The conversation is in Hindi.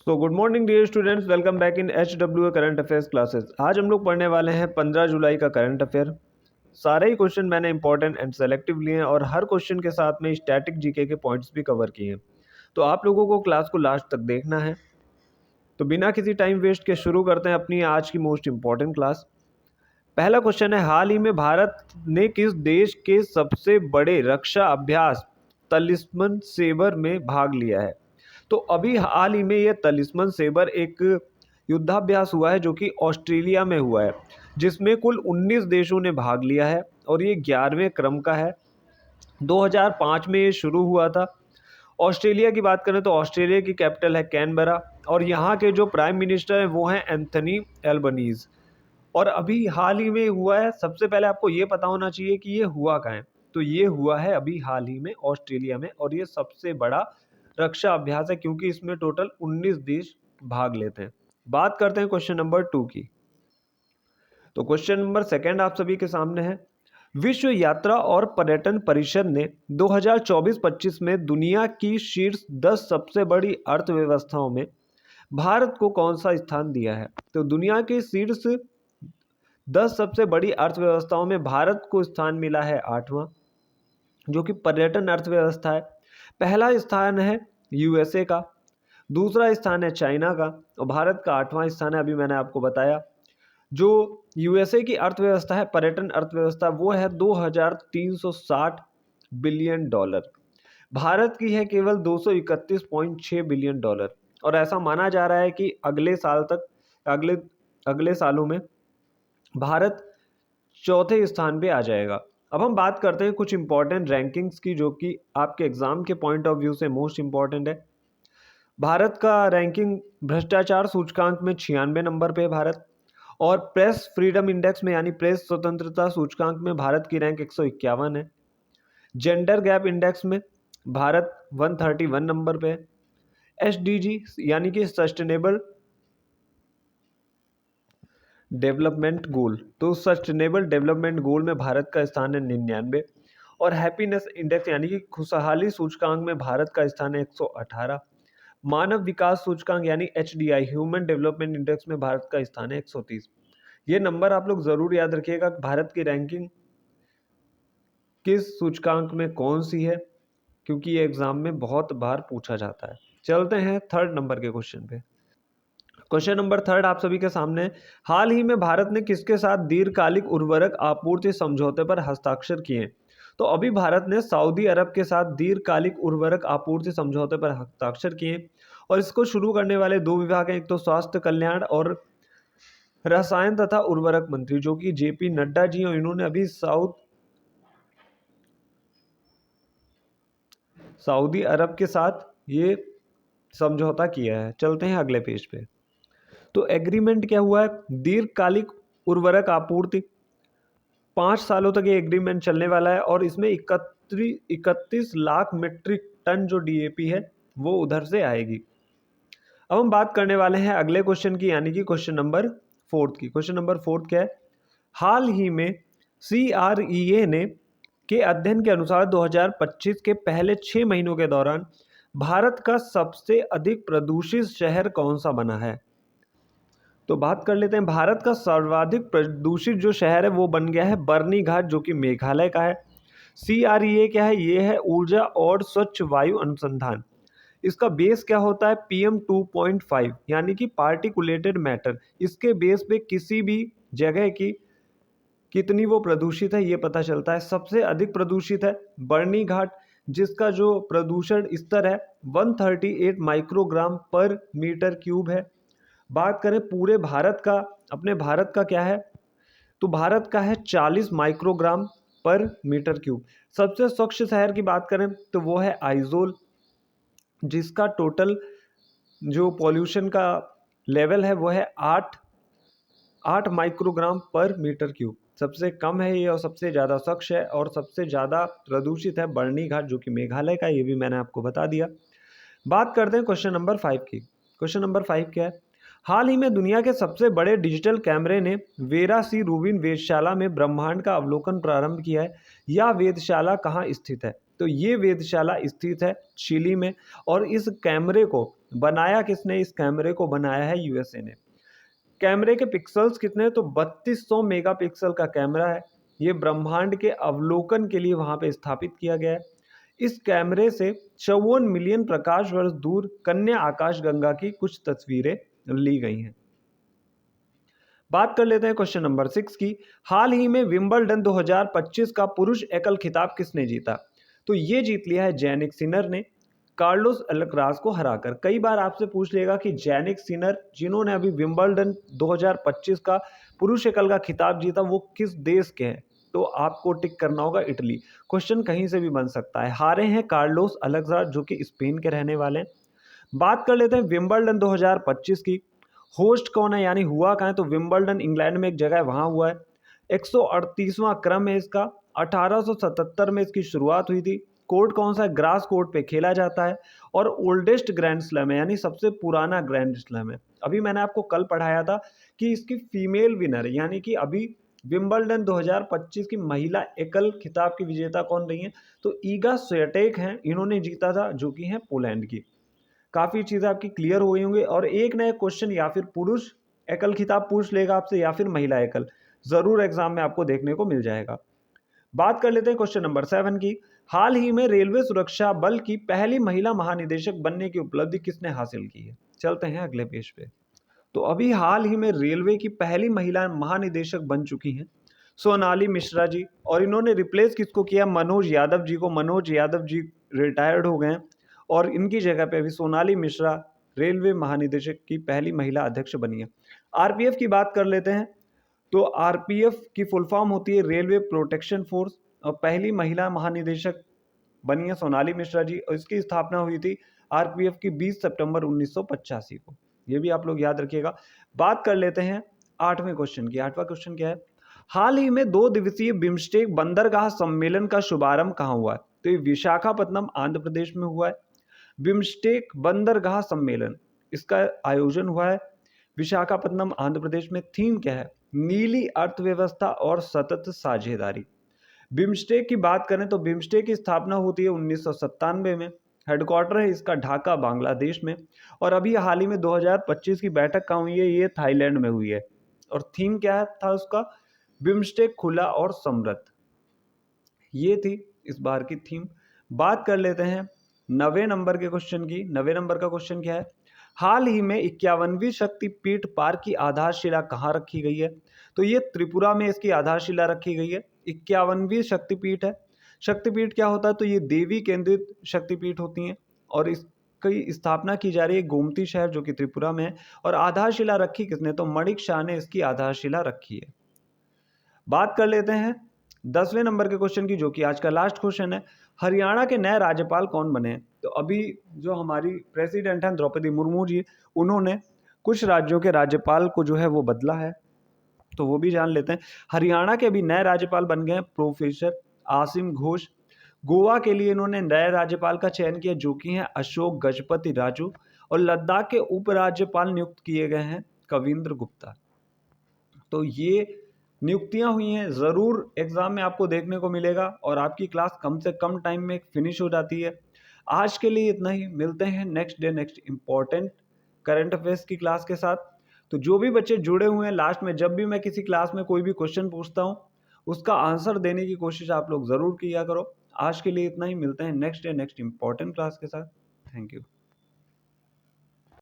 So good morning dear students, welcome back in HW current affairs classes. आज हम लोग पढ़ने वाले हैं 15 जुलाई का करंट अफेयर। सारे ही क्वेश्चन मैंने इंपॉर्टेंट एंड सेलेक्टिव लिए हैं और हर क्वेश्चन के साथ में स्टैटिक जीके के पॉइंट्स भी कवर किए हैं। तो आप लोगों को क्लास को लास्ट तक देखना है। तो बिना किसी टाइम वेस्ट के शुरू करते हैं अपनी आज की मोस्ट इंपॉर्टेंट क्लास। पहला क्वेश्चन है, हाल ही में भारत ने किस देश के सबसे बड़े रक्षा अभ्यास तलिस्मन सेबर में भाग लिया है? तो अभी हाल ही में ये तलिस्मन सेबर एक युद्धाभ्यास हुआ है जो कि ऑस्ट्रेलिया में हुआ है, जिसमें कुल 19 देशों ने भाग लिया है और ये 11वें क्रम का है। 2005 में ये शुरू हुआ था। ऑस्ट्रेलिया की बात करें तो ऑस्ट्रेलिया की कैपिटल है कैनबरा और यहाँ के जो प्राइम मिनिस्टर हैं वो हैं एंथनी एल्बनीज। और अभी हाल ही में हुआ है। सबसे पहले आपको ये पता होना चाहिए कि ये हुआ कहाँ है। तो ये हुआ है अभी हाल ही में ऑस्ट्रेलिया में और ये सबसे बड़ा रक्षा अभ्यास है क्योंकि इसमें टोटल 19 देश भाग लेते हैं। बात करते हैं क्वेश्चन नंबर 2 की। तो क्वेश्चन नंबर सेकंड आप सभी के सामने है। विश्व यात्रा और पर्यटन परिषद ने 2024-25 में दुनिया की शीर्ष 10 सबसे बड़ी अर्थव्यवस्थाओं में भारत को कौन सा स्थान दिया है? तो दुनिया के शीर्ष 10 सबसे बड़ी अर्थव्यवस्थाओं में भारत को स्थान मिला है 8वां, जो कि पर्यटन अर्थव्यवस्था है। पहला स्थान है यूएसए का, दूसरा स्थान है चाइना का और भारत का 8वां स्थान है। अभी मैंने आपको बताया जो यूएसए की अर्थव्यवस्था है, पर्यटन अर्थव्यवस्था, वो है 2360 बिलियन डॉलर। भारत की है केवल 231.6 बिलियन डॉलर और ऐसा माना जा रहा है कि अगले साल तक अगले सालों में भारत चौथे स्थान पे आ जाएगा। अब हम बात करते हैं कुछ इंपॉर्टेंट रैंकिंग्स की जो कि आपके एग्जाम के पॉइंट ऑफ व्यू से मोस्ट इंपॉर्टेंट है। भारत का रैंकिंग भ्रष्टाचार सूचकांक में 96 नंबर पे है भारत, और प्रेस फ्रीडम इंडेक्स में यानी प्रेस स्वतंत्रता सूचकांक में भारत की रैंक 151 है। जेंडर गैप इंडेक्स में भारत 131 नंबर पे है। SDG यानी कि सस्टेनेबल डेवलपमेंट गोल, तो सस्टेनेबल डेवलपमेंट गोल में भारत का स्थान है 99। और हैप्पीनेस इंडेक्स यानी कि खुशहाली सूचकांक में भारत का स्थान है 118। मानव विकास सूचकांक यानी HDI ह्यूमन डेवलपमेंट इंडेक्स में भारत का स्थान है 130। ये नंबर आप लोग जरूर याद रखिएगा। भारत की रैंकिंग किस सूचकांक में कौन सी है, क्योंकि ये एग्जाम में बहुत बार पूछा जाता है। चलते हैं थर्ड नंबर के क्वेश्चन पे। क्वेश्चन नंबर थर्ड आप सभी के सामने। हाल ही में भारत ने किसके साथ दीर्घकालिक उर्वरक आपूर्ति समझौते पर हस्ताक्षर किए? तो अभी भारत ने सऊदी अरब के साथ दीर्घकालिक उर्वरक आपूर्ति समझौते पर हस्ताक्षर किए और इसको शुरू करने वाले दो विभाग हैं, एक तो स्वास्थ्य कल्याण और रसायन तथा उर्वरक मंत्री जो कि JP नड्डा जी, और इन्होंने अभी सऊदी अरब के साथ ये समझौता किया है। चलते हैं अगले पेज पे। तो एग्रीमेंट क्या हुआ है? दीर्घकालिक उर्वरक आपूर्ति, 5 सालों तक ये एग्रीमेंट चलने वाला है और इसमें 31 लाख मीट्रिक टन जो DAP है वो उधर से आएगी। अब हम बात करने वाले हैं अगले क्वेश्चन की, यानी कि क्वेश्चन नंबर फोर्थ की। क्वेश्चन नंबर फोर्थ क्या है? हाल ही में CREA ने के अध्ययन के अनुसार 2025 के पहले 6 महीनों के दौरान भारत का सबसे अधिक प्रदूषित शहर कौन सा बना है? तो बात कर लेते हैं। भारत का सर्वाधिक प्रदूषित जो शहर है वो बन गया है बरनी घाट, जो कि मेघालय का है। CREA क्या है? ये है ऊर्जा और स्वच्छ वायु अनुसंधान। इसका बेस क्या होता है? PM 2.5 यानी कि पार्टिकुलेटेड मैटर। इसके बेस पे किसी भी जगह की कितनी वो प्रदूषित है ये पता चलता है। सबसे अधिक प्रदूषित है बरनी घाट, जिसका जो प्रदूषण स्तर है 138 माइक्रोग्राम पर मीटर क्यूब है। बात करें पूरे भारत का, अपने भारत का क्या है? तो भारत का है 40 माइक्रोग्राम पर मीटर क्यूब। सबसे स्वच्छ शहर की बात करें तो वो है आइजोल, जिसका टोटल जो पॉल्यूशन का लेवल है वो है 8 माइक्रोग्राम पर मीटर क्यूब। सबसे कम है ये और सबसे ज़्यादा स्वच्छ है और सबसे ज़्यादा प्रदूषित है बरनी घाट, जो कि मेघालय का है। ये भी मैंने आपको बता दिया। बात करते हैं क्वेश्चन नंबर 5 की। क्वेश्चन नंबर 5 क्या है? हाल ही में दुनिया के सबसे बड़े डिजिटल कैमरे ने वेरा सी रूबिन वेधशाला में ब्रह्मांड का अवलोकन प्रारंभ किया है। यह वेधशाला कहाँ स्थित है? तो ये वेधशाला स्थित है चिली में। और इस कैमरे को बनाया किसने? इस कैमरे को बनाया है यूएसए ने। कैमरे के पिक्सल्स कितने? तो 3200 मेगापिक्सल का कैमरा है। ये ब्रह्मांड के अवलोकन के लिए वहां पे स्थापित किया गया है। इस कैमरे से 54 मिलियन प्रकाश वर्ष दूर कन्या आकाशगंगा की कुछ तस्वीरें ली गई हैं। बात कर लेते हैं क्वेश्चन नंबर 6 की। हाल ही में विंबलडन 2025 का पुरुष एकल खिताब किसने जीता? तो ये जीत लिया है जैनिक सिनर ने कार्लोस अल्कराज को हराकर। कई बार आपसे पूछ लेगा कि जैनिक सिनर जिन्होंने अभी विंबलडन 2025 का पुरुष एकल का खिताब जीता वो किस देश के हैं? तो आपको टिक करना होगा इटली। क्वेश्चन कहीं से भी बन सकता है। हारे हैं कार्लोस अल्कराज जो कि स्पेन के रहने वाले हैं। बात कर लेते हैं विंबलडन 2025 की। होस्ट कौन है, यानी हुआ कहाँ है? तो विंबलडन इंग्लैंड में एक जगह है, वहाँ हुआ है। 138वां क्रम है इसका। 1877 में इसकी शुरुआत हुई थी। कोर्ट कौन सा है? ग्रास कोर्ट पे खेला जाता है। और ओल्डेस्ट ग्रैंड स्लैम है, यानी सबसे पुराना ग्रैंड स्लैम है। अभी मैंने आपको कल पढ़ाया था कि इसकी फीमेल विनर, यानी कि अभी विंबलडन 2025 की महिला एकल खिताब की विजेता कौन रही है? तो ईगा स्वियाटेक हैं, इन्होंने जीता था, जो कि हैं पोलैंड की। काफ़ी चीज़ें आपकी क्लियर हो गई होंगी। और एक नया क्वेश्चन या फिर पुरुष एकल खिताब पूछ लेगा आपसे या फिर महिला एकल, ज़रूर एग्जाम में आपको देखने को मिल जाएगा। बात कर लेते हैं क्वेश्चन नंबर 7 की। हाल ही में रेलवे सुरक्षा बल की पहली महिला महानिदेशक बनने की उपलब्धि किसने हासिल की है? चलते हैं अगले पेज पे। तो अभी हाल ही में रेलवे की पहली महिला महानिदेशक बन चुकी हैं सोनाली मिश्रा जी। और इन्होंने रिप्लेस किसको किया? मनोज यादव जी को। मनोज यादव जी रिटायर्ड हो गए हैं और इनकी जगह पे अभी सोनाली मिश्रा रेलवे महानिदेशक की पहली महिला अध्यक्ष बनी है। आरपीएफ की बात कर लेते हैं। तो आरपीएफ की फुल फॉर्म होती है रेलवे प्रोटेक्शन फोर्स। और पहली महिला महानिदेशक बनी है सोनाली मिश्रा जी और इसकी स्थापना हुई थी आरपीएफ की 20 सितंबर 1985 को। ये भी आप लोग याद रखिएगा। बात कर लेते हैं 8वें क्वेश्चन की। 8वां क्वेश्चन क्या है? हाल ही में 2 दिवसीय बिम्स्टेक बंदरगाह सम्मेलन का शुभारंभ कहाँ हुआ है? तो ये विशाखापत्तनम आंध्र प्रदेश में हुआ है। बिम्स्टेक बंदरगाह सम्मेलन, इसका आयोजन हुआ है विशाखापत्तनम आंध्र प्रदेश में। थीम क्या है? नीली अर्थव्यवस्था और सतत साझेदारी। बिम्स्टेक की बात करें तो बिम्स्टेक की स्थापना होती है 1997 में। हेडक्वार्टर है इसका ढाका बांग्लादेश में। और अभी हाल ही में 2025 की बैठक कहाँ हुई है? ये थाईलैंड में हुई है। और थीम क्या था उसका? बिम्स्टेक खुला और समृद्ध। ये थी इस बार की थीम। बात कर लेते हैं 9वें नंबर के क्वेश्चन की। 9वें नंबर का क्वेश्चन क्या है? हाल ही में 51वीं शक्तिपीठ पार्क की आधारशिला कहाँ रखी गई है? तो ये त्रिपुरा में इसकी आधारशिला रखी गई है। 51वीं शक्तिपीठ है। शक्तिपीठ क्या होता है? तो ये देवी केंद्रित शक्तिपीठ होती हैं और इसकी स्थापना की जा रही है गोमती शहर जो कि त्रिपुरा में है। और आधारशिला रखी किसने? तो मणिक शाह ने इसकी आधारशिला रखी है। बात कर लेते हैं 10वें नंबर के क्वेश्चन की, जो कि आज का लास्ट क्वेश्चन है। हरियाणा के नए राज्यपाल कौन बने हैं? तो अभी जो हमारी प्रेसिडेंट हैं द्रौपदी मुर्मू जी, उन्होंने कुछ राज्यों के राज्यपाल को जो है वो बदला है, तो वो भी जान लेते हैं। हरियाणा के अभी नए राज्यपाल बन गए हैं प्रोफेसर आसिम घोष। गोवा के लिए इन्होंने नए राज्यपाल का चयन किया जो कि हैं अशोक गजपति राजू। और लद्दाख के उपराज्यपाल नियुक्त किए गए हैं कविंद्र गुप्ता। तो ये नियुक्तियां हुई हैं, ज़रूर एग्जाम में आपको देखने को मिलेगा और आपकी क्लास कम से कम टाइम में फिनिश हो जाती है। आज के लिए इतना ही। मिलते हैं next day next important current affairs की क्लास के साथ। तो जो भी बच्चे जुड़े हुए हैं, लास्ट में जब भी मैं किसी क्लास में कोई भी क्वेश्चन पूछता हूँ उसका आंसर देने की कोशिश आप लोग ज़रूर किया करो। आज के लिए इतना ही। मिलते हैं next day next important class के साथ। Thank you.